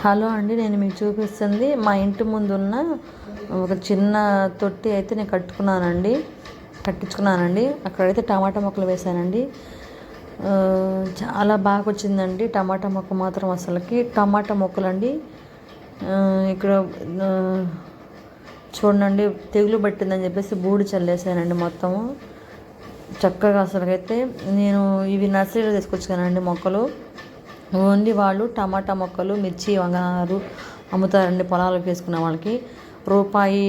Hello అండి, నేను మీకు చూపిస్తుంది మా ఇంటి ముందున్న ఒక చిన్న తొట్టి అయితే నేను కట్టించుకున్నానండి. అక్కడైతే టమాటా మొక్కలు వేసానండి. చాలా బాగా వచ్చిందండి టమాటా మొక్క మాత్రం. అసలుకి టమాటా మొక్కలండి. ఇక్కడ చూడండి, తెగులు పట్టిందని చెప్పేసి బూడి చల్లేసానండి మొత్తము చక్కగా. అసలుకైతే నేను ఇవి నర్సరీలో తీసుకొచ్చానండి మొక్కలు. ఓన్లీ వాళ్ళు టమాటా మొక్కలు, మిర్చి, వంగనాలు అమ్ముతారండి పొలాలకు వేసుకున్న వాళ్ళకి. రూపాయి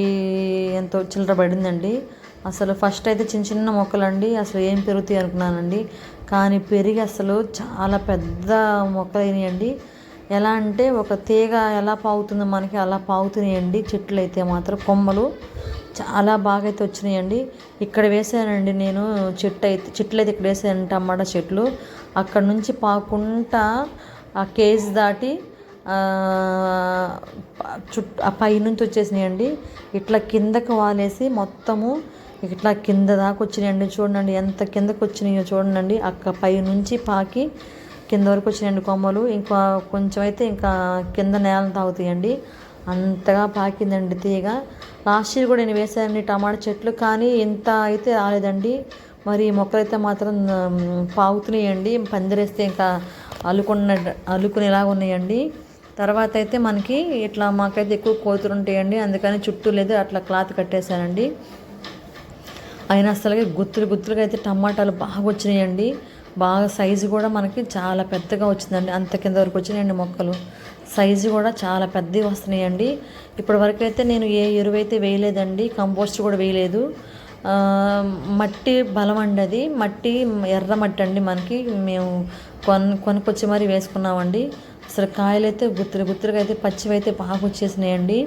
ఎంతో చిల్లర పడిందండి. అసలు ఫస్ట్ అయితే చిన్న చిన్న మొక్కలండి, అసలు ఏం పెరుగుతాయి అనుకున్నానండి. కానీ పెరిగి అసలు చాలా పెద్ద మొక్కలు అయినాయండి. ఎలా అంటే ఒక తీగ ఎలా పాగుతుందో మనకి అలా పాగుతున్నాయండి. చెట్లు అయితే మాత్రం కొమ్మలు చాలా బాగా అయితే వచ్చినాయండి. ఇక్కడ వేసానండి నేను చెట్లు అయితే ఇక్కడ వేసాను, టమాటా చెట్లు. అక్కడ నుంచి పాకుంటా ఆ కేజీ దాటి ఆ పై నుంచి వచ్చేసినాయండి. ఇట్లా కిందకు వాలేసి మొత్తము ఇట్లా కింద దాకా వచ్చినాయండి. చూడండి ఎంత కిందకు వచ్చినాయో చూడండి. అక్క పై నుంచి పాకి కింద వరకు వచ్చినాయండి కొమ్మలు. ఇంకా కొంచెం అయితే ఇంకా కింద నేలను తాగుతాయండి. అంతగా పాకిందండి తీగ. లాస్ట్ ఇయర్ కూడా నేను వేసానండి టమాటా చెట్లు, కానీ ఇంత అయితే రాలేదండి. మరి మొక్కలు అయితే మాత్రం పాగుతున్నాయండి. పందిరేస్తే ఇంకా అల్లుకునేలాగా ఉన్నాయండి. తర్వాత అయితే మనకి ఇట్లా మాకైతే ఎక్కువ కోతులు ఉంటాయండి, అందుకని చుట్టూ లేదు అట్లా క్లాత్ కట్టేశానండి. అయినా అసలుగా గుత్తులుగా అయితే టమాటాలు బాగా వచ్చినాయండి. బాగా సైజు కూడా మనకి చాలా పెద్దగా వచ్చిందండి. అంత కింద వరకు వచ్చినాయండి మొక్కలు. సైజు కూడా చాలా పెద్దవి వస్తున్నాయండి. ఇప్పటి వరకు అయితే నేను ఏ ఎరువు అయితే వేయలేదండి, కంపోస్ట్ కూడా వేయలేదు. మట్టి బలం అండి, అది మట్టి ఎర్ర మట్టి అండి. మనకి మేము కొనుక్కొచ్చి మరీ వేసుకున్నామండి. అసలు కాయలు అయితే గుత్తులుగా అయితే పచ్చివి అయితే బాగా వచ్చేసినాయండి.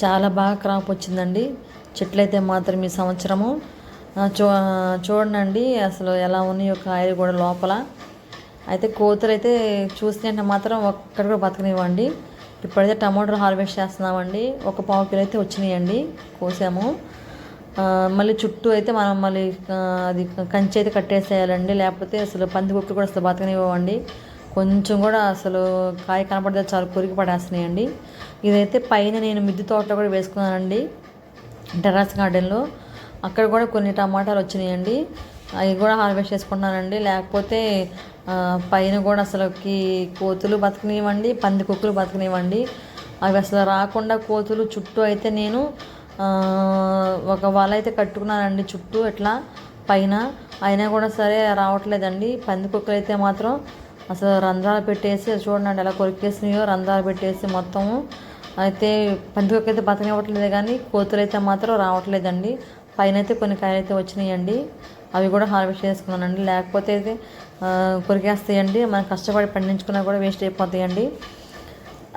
చాలా బాగా క్రాప్ వచ్చిందండి చెట్లు అయితే మాత్రం ఈ సంవత్సరము. చూడండి అసలు ఎలా ఉన్నాయో కాయలు కూడా లోపల. అయితే కోతులు అయితే చూసినట్టు మాత్రం ఒక్కటి కూడా బతకనివ్వండి. ఇప్పుడైతే టమాటోలు హార్వెస్ట్ చేస్తున్నామండి. ఒక పావు కిలో అయితే వచ్చినాయండి, కోసాము. మళ్ళీ చుట్టూ అయితే మనం మళ్ళీ అది కంచి అయితే కట్టేసేయాలండి, లేకపోతే అసలు పందికొక్కులు కూడా అసలు బతకనివ్వండి. కొంచెం కూడా అసలు కాయ కనపడితే చాలా కొరికి పడేస్తున్నాయండి. ఇదైతే పైన నేను మిద్దె తోటలో కూడా వేసుకున్నానండి, టెర్రస్ గార్డెన్లో. అక్కడ కూడా కొన్ని టమాటాలు వచ్చినాయండి, అవి కూడా హార్వెస్ట్ చేసుకుంటున్నానండి. లేకపోతే పైన కూడా అసలుకి కోతులు బతకనివ్వండి, పందికొక్కులు బతకనివ్వండి. అవి అసలు రాకుండా కోతులు చుట్టూ అయితే నేను ఒక వల అయితే కట్టుకున్నానండి చుట్టూ ఇట్లా పైన. అయినా కూడా సరే రావట్లేదండి. పందికొక్కులు అయితే మాత్రం అసలు రంధ్రాలు పెట్టేసి చూడండి ఎలా కొరికేసినాయో, రంధ్రాలు పెట్టేసి మొత్తము. అయితే పందికొక్కు అయితే బతకనివ్వట్లేదు, కానీ కోతులు అయితే మాత్రం రావట్లేదండి. పైన అయితే కొన్ని కాయలు అయితే వచ్చినాయండి, అవి కూడా హార్వెస్ట్ చేసుకున్నానండి. లేకపోతే అయితే కొరికేస్తాయండి. మనం కష్టపడి పండించుకున్నా కూడా వేస్ట్ అయిపోతాయండి.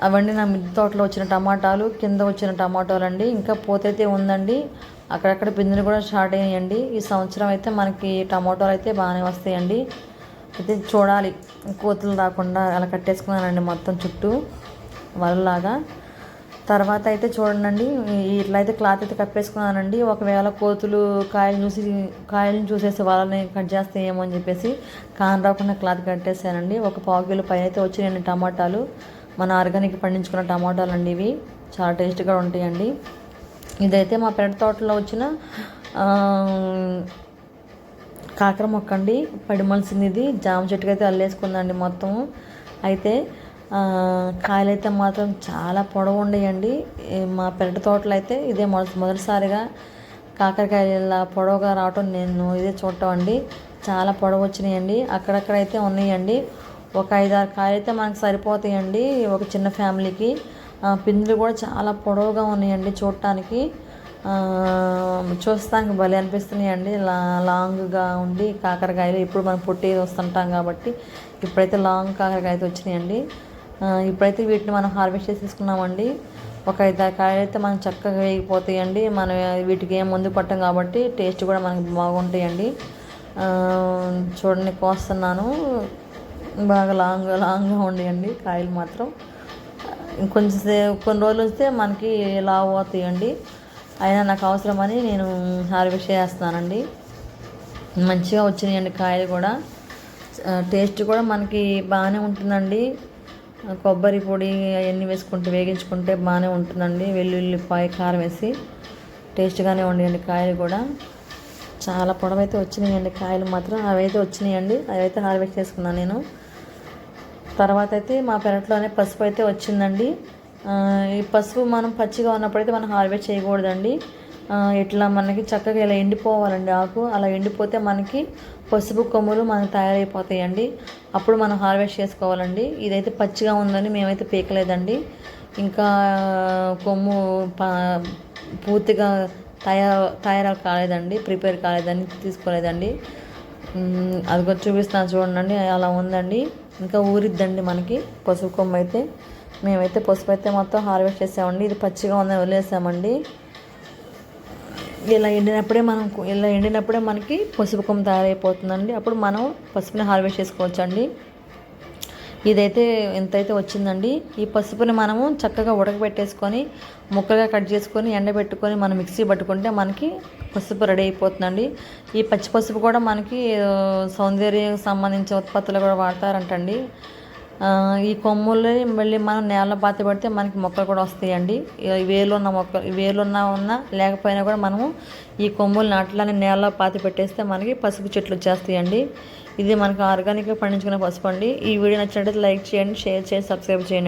అవన్నీ నా మిద్దె తోటలో వచ్చిన టమాటాలు, కింద వచ్చిన టమాటాలు అండి. ఇంకా పోతైతే ఉందండి, అక్కడక్కడ పిందులు కూడా స్టార్ట్ అయ్యాయండి. ఈ సంవత్సరం అయితే మనకి టమాటాలు అయితే బాగానే వస్తాయండి. అయితే చూడాలి, కోతులు రాకుండా అలా కట్టేసుకున్నానండి మొత్తం చుట్టూ వలలాగా. తర్వాత అయితే చూడండి, ఇట్లా అయితే క్లాత్ అయితే కప్పేసుకున్నానండి. ఒకవేళ కోతులు కాయలను చూసేసి వాళ్ళని కట్ చేస్తాయేమో అని చెప్పేసి కాని రాకుండా క్లాత్ కట్టేసానండి. ఒక పావు కిలో పైన అయితే వచ్చినాయండి టమాటాలు. మన ఆర్గానిక్ పండించుకున్న టమాటాలు అండి ఇవి, చాలా టేస్ట్గా ఉంటాయండి. ఇదైతే మా పెరటి తోటలో వచ్చిన కాకర మొక్క అండి, పడిమలిసింది. ఇది జామ చెట్టుకి అయితే అల్లేసుకుందండి మొత్తము. అయితే కాయలు అయితే మాత్రం చాలా పొడవు ఉండేయండి. మా పెరటి తోటలో అయితే ఇదే మొదటిసారిగా కాకరకాయల పొడవుగా రావటం నేను ఇదే చూడటం అండి. చాలా పొడవు వచ్చినాయండి, అక్కడక్కడైతే ఉన్నాయండి. ఒక 5-6 కాయలు అయితే మనకు సరిపోతాయండి ఒక చిన్న ఫ్యామిలీకి. పిందులు కూడా చాలా పొడవుగా ఉన్నాయండి, చూడటానికి చూస్తానికి భలే అనిపిస్తున్నాయండి. లాంగ్గా ఉండి కాకరకాయలు ఇప్పుడు మనం పొట్టి వస్తుంటాం కాబట్టి ఇప్పుడైతే లాంగ్ కాకరకాయ అయితే వచ్చినాయండి. ఇప్పుడైతే వీటిని మనం హార్వెస్ట్ చేసేసుకున్నామండి. ఒక 5-6 కాయలు అయితే మనం చక్కగా వేగిపోతాయండి. మనం వీటికి ఏం ముందు పట్టాం కాబట్టి టేస్ట్ కూడా మనకి బాగుంటాయండి. చూడండి, కోస్తున్నాను. బాగా లాంగ్గా ఉండేయండి కాయలు మాత్రం. కొన్ని రోజులు వస్తే మనకి లావు అవుతాయండి. అయినా నాకు అవసరమని నేను హార్వెస్ట్ చేస్తున్నానండి. మంచిగా వచ్చినాయండి కాయలు కూడా. టేస్ట్ కూడా మనకి బాగానే ఉంటుందండి. కొబ్బరి పొడి అవన్నీ వేసుకుంటే వేగించుకుంటే బాగానే ఉంటుందండి. వెల్లుల్లిపాయ కారం వేసి టేస్ట్గానే ఉండేయండి. కాయలు కూడా చాలా పొడవైతే వచ్చినాయండి. కాయలు మాత్రం అవైతే వచ్చినాయండి. అవైతే హార్వెస్ట్ చేసుకున్నాను నేను. తర్వాత అయితే మా పెరట్లోనే పసుపు అయితే వచ్చిందండి. ఈ పసుపు మనం పచ్చిగా ఉన్నప్పుడైతే మనం హార్వెస్ట్ చేయకూడదండి. ఇట్లా మనకి చక్కగా ఇలా ఎండిపోవాలండి ఆకు. అలా ఎండిపోతే మనకి పసుపు కొమ్ములు మనకు తయారైపోతాయండి. అప్పుడు మనం హార్వెస్ట్ చేసుకోవాలండి. ఇదైతే పచ్చిగా ఉందని మేమైతే పీకలేదండి. ఇంకా కొమ్ము పూర్తిగా తయారు కాలేదండి, ప్రిపేర్ కాలేదని తీసుకోలేదండి. అది కూడా చూపిస్తాను చూడండి, అలా ఉందండి. ఇంకా ఊరిద్దండి మనకి పసుపు కొమ్ము అయితే. మేమైతే పసుపు అయితే మొత్తం హార్వెస్ట్ చేసామండి. ఇది పచ్చిగా ఉందని వదిలేసామండి. ఇలా ఎండినప్పుడే మనకి పసుపు కొమ్ము తయారైపోతుందండి. అప్పుడు మనం పసుపుని హార్వెస్ట్ చేసుకోవచ్చండి. ఇదైతే ఎంతైతే వచ్చిందండి. ఈ పసుపుని మనము చక్కగా ఉడకబెట్టేసుకొని ముక్కగా కట్ చేసుకొని ఎండబెట్టుకొని మనం మిక్సీ పట్టుకుంటే మనకి పసుపు రెడీ అయిపోతుందండి. ఈ పచ్చి పసుపు కూడా మనకి సౌందర్యం సంబంధించిన ఉత్పత్తులు కూడా వాడతారంటండి. ఈ కొమ్ముల్ని మళ్ళీ మనం నేలలో పాతి పెడితే మనకి మొక్కలు కూడా వస్తాయండి. వేర్లున్నా లేకపోయినా కూడా మనము ఈ కొమ్ముల్ని అట్లానే నేలలో పాతి పెట్టేస్తే మనకి పసుపు చెట్లు వచ్చేస్తాయండి. ఇది మనకు ఆర్గానిక్గా పండించుకునే పసుపు అండి. ఈ వీడియో నచ్చినట్లయితే లైక్ చేయండి, షేర్ చేయండి, సబ్స్క్రైబ్ చేయండి.